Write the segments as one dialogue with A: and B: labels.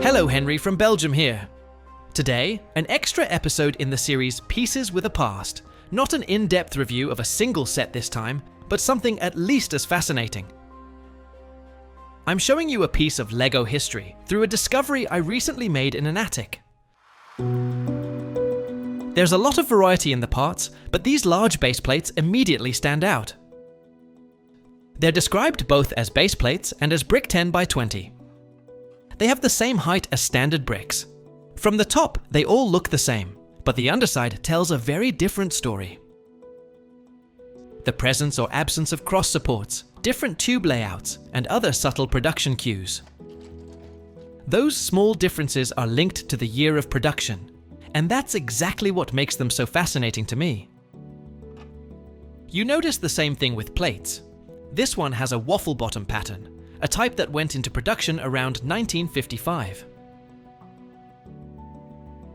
A: Hello, Henry from Belgium here. Today, an extra episode in the series Pieces with a Past. Not an in-depth review of a single set this time, but something at least as fascinating. I'm showing you a piece of Lego history through a discovery I recently made in an attic. There's a lot of variety in the parts, but these large base plates immediately stand out. They're described both as base plates and as brick 10 by 20. They have the same height as standard bricks. From the top, they all look the same, but the underside tells a very different story. The presence or absence of cross supports, different tube layouts, and other subtle production cues. Those small differences are linked to the year of production, and that's exactly what makes them so fascinating to me. You notice the same thing with plates. This one has a waffle-bottom pattern, a type that went into production around 1955.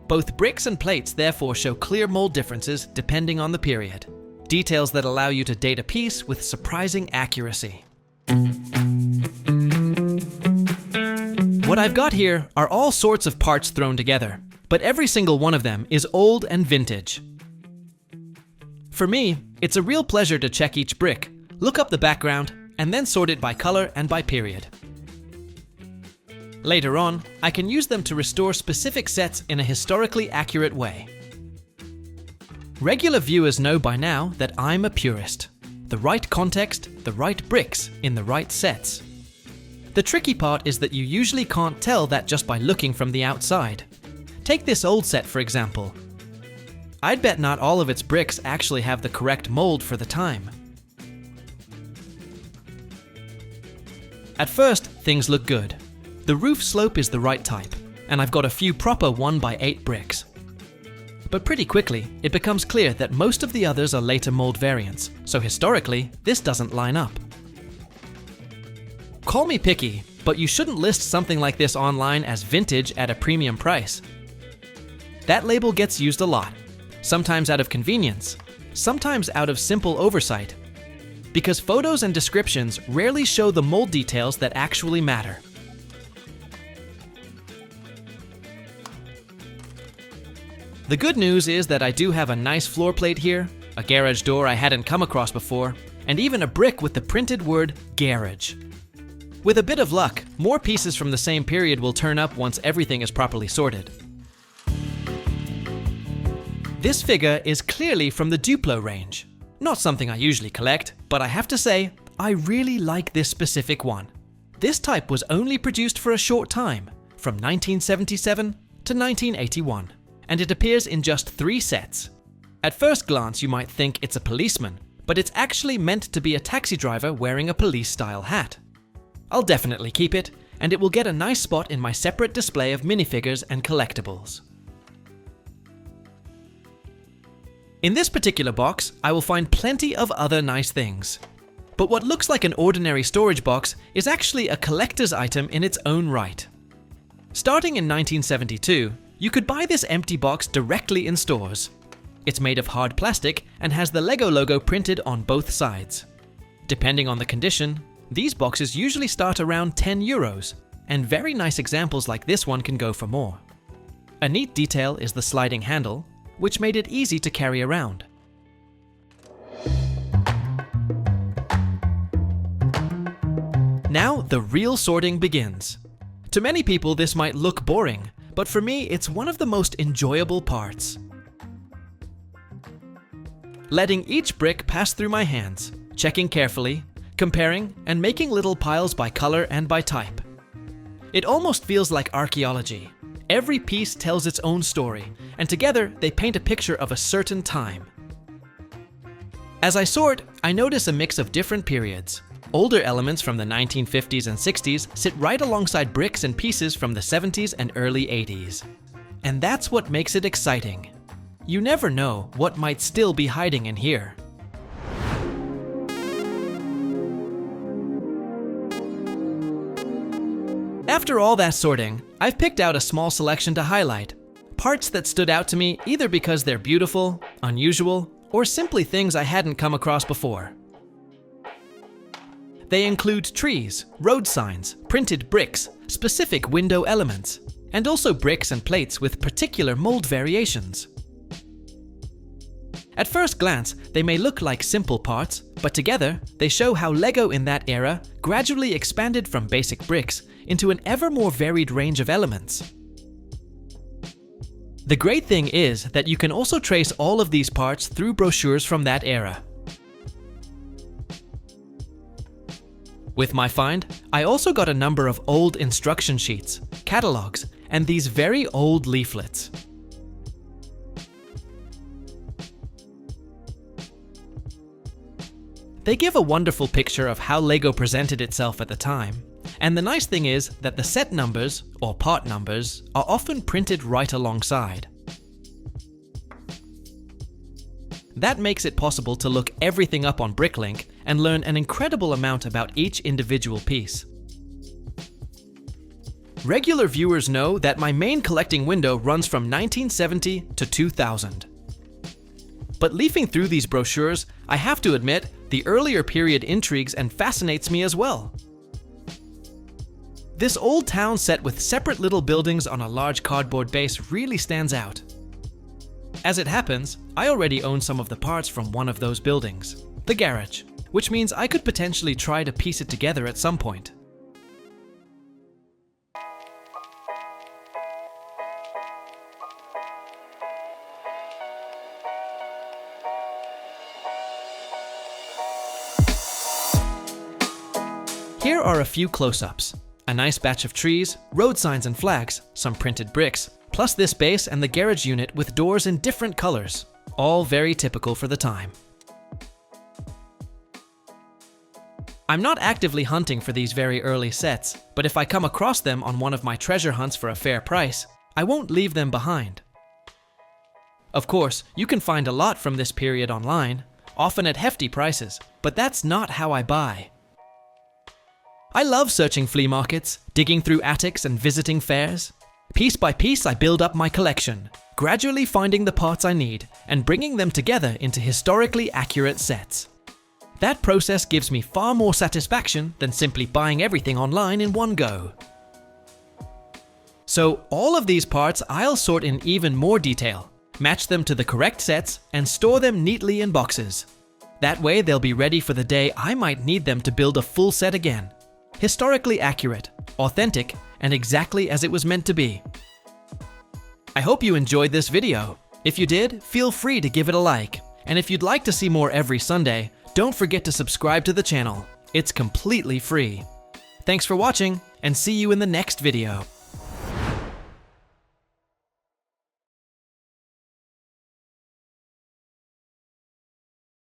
A: Both bricks and plates therefore show clear mold differences depending on the period, details that allow you to date a piece with surprising accuracy. What I've got here are all sorts of parts thrown together, but every single one of them is old and vintage. For me, it's a real pleasure to check each brick, look up the background, and then sort it by color and by period. Later on, I can use them to restore specific sets in a historically accurate way. Regular viewers know by now that I'm a purist. The right context, the right bricks, in the right sets. The tricky part is that you usually can't tell that just by looking from the outside. Take this old set for example. I'd bet not all of its bricks actually have the correct mold for the time. At first, things look good. The roof slope is the right type, and I've got a few proper 1x8 bricks. But pretty quickly, it becomes clear that most of the others are later mold variants, so historically, this doesn't line up. Call me picky, but you shouldn't list something like this online as vintage at a premium price. That label gets used a lot, sometimes out of convenience, sometimes out of simple oversight, because photos and descriptions rarely show the mold details that actually matter. The good news is that I do have a nice floor plate here, a garage door I hadn't come across before, and even a brick with the printed word garage. With a bit of luck, more pieces from the same period will turn up once everything is properly sorted. This figure is clearly from the DUPLO range. Not something I usually collect, but I have to say, I really like this specific one. This type was only produced for a short time, from 1977 to 1981, and it appears in just 3 sets. At first glance you might think it's a policeman, but it's actually meant to be a taxi driver wearing a police-style hat. I'll definitely keep it, and it will get a nice spot in my separate display of minifigures and collectibles. In this particular box, I will find plenty of other nice things. But what looks like an ordinary storage box is actually a collector's item in its own right. Starting in 1972, you could buy this empty box directly in stores. It's made of hard plastic and has the Lego logo printed on both sides. Depending on the condition, these boxes usually start around €10, and very nice examples like this one can go for more. A neat detail is the sliding handle, which made it easy to carry around. Now the real sorting begins. To many people this might look boring, but for me it's one of the most enjoyable parts. Letting each brick pass through my hands, checking carefully, comparing, and making little piles by color and by type. It almost feels like archaeology. Every piece tells its own story, and together they paint a picture of a certain time. As I sort, I notice a mix of different periods. Older elements from the 1950s and 60s sit right alongside bricks and pieces from the 70s and early 80s. And that's what makes it exciting. You never know what might still be hiding in here. After all that sorting, I've picked out a small selection to highlight. Parts that stood out to me either because they're beautiful, unusual, or simply things I hadn't come across before. They include trees, road signs, printed bricks, specific window elements. and also bricks and plates with particular mold variations. At first glance, they may look like simple parts, but together, they show how LEGO in that era gradually expanded from basic bricks into an ever more varied range of elements. The great thing is that you can also trace all of these parts through brochures from that era. With my find, I also got a number of old instruction sheets, catalogues, and these very old leaflets. They give a wonderful picture of how LEGO presented itself at the time, and the nice thing is that the set numbers, or part numbers, are often printed right alongside. That makes it possible to look everything up on Bricklink and learn an incredible amount about each individual piece. Regular viewers know that my main collecting window runs from 1970 to 2000. But leafing through these brochures, I have to admit, the earlier period intrigues and fascinates me as well. This old town set with separate little buildings on a large cardboard base really stands out. As it happens, I already own some of the parts from one of those buildings, the garage, which means I could potentially try to piece it together at some point. Here are a few close-ups. A nice batch of trees, road signs and flags, some printed bricks, plus this base and the garage unit with doors in different colors. All very typical for the time. I'm not actively hunting for these very early sets, but if I come across them on one of my treasure hunts for a fair price, I won't leave them behind. Of course, you can find a lot from this period online, often at hefty prices, but that's not how I buy. I love searching flea markets, digging through attics and visiting fairs. Piece by piece I build up my collection, gradually finding the parts I need and bringing them together into historically accurate sets. That process gives me far more satisfaction than simply buying everything online in one go. So all of these parts I'll sort in even more detail, match them to the correct sets and store them neatly in boxes. That way they'll be ready for the day I might need them to build a full set again. Historically accurate, authentic, and exactly as it was meant to be. I hope you enjoyed this video. If you did, feel free to give it a like. And if you'd like to see more every Sunday, don't forget to subscribe to the channel. It's completely free. Thanks for watching, and see you in the next video.